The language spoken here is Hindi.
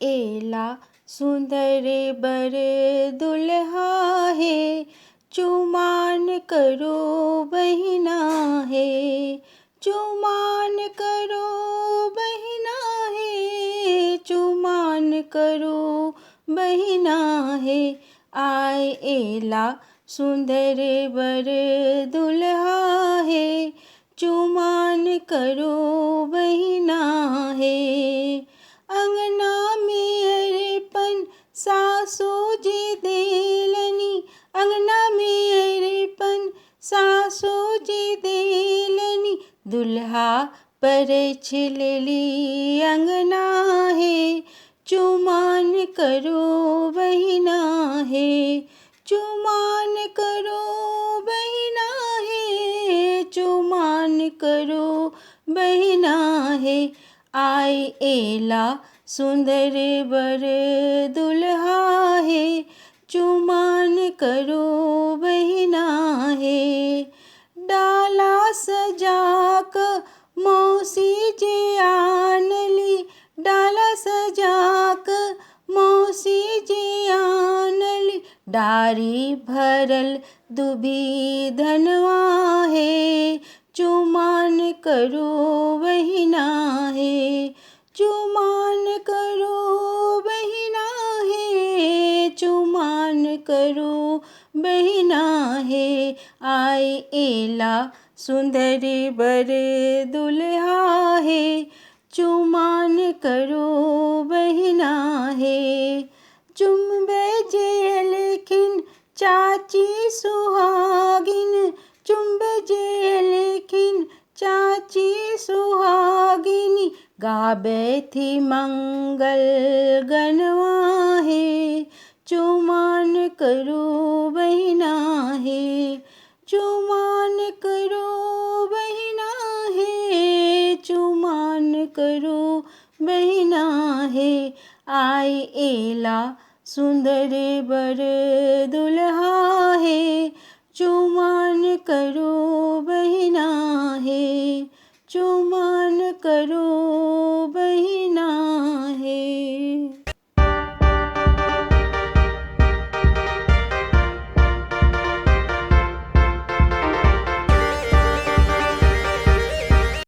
एला सुंदर बर दुल्हा है, चुमान करो बहिना है, चुमान करो बहिना है, चुमान करो बहिना है। आय एला सुंदर बर दुल्हा है, चुमान करो बहिना है। अंगना में अरेपन सासू जी देलनी, अंगना में अरेपन सासू जी देलनी, दुल्हा पर छिलली अंगना है, चुमान करो बहिना है, चुमान करो बहिना है, चुमान करो बहिना है। आय एला सुंदर बर दुल्हा है, चुमान करो बहिना है। डाला सजाक मौसी जी आनली, डाला सजाक मौसी जी आनली, डारी भरल दुबी धनवा है, चुमान करो बहिना है, चुमान करो बहिना है, चुमान करो बहिना है। आय एला सुंदर बर दुल्हा है, चुमान करो बहिना है। चुम्बे जे लेकिन चाची सुहागिन, चुम्बे जे लेकिन चाची सुहागिनी, गाबे थी मंगल गनवा है, चुमान करो बहिना है, चुमान करो बहिना है, चुमान करो बहिना है। आय एला सुंदर बर दुल्हा है, चुमान करो बहिना है, चुमान करो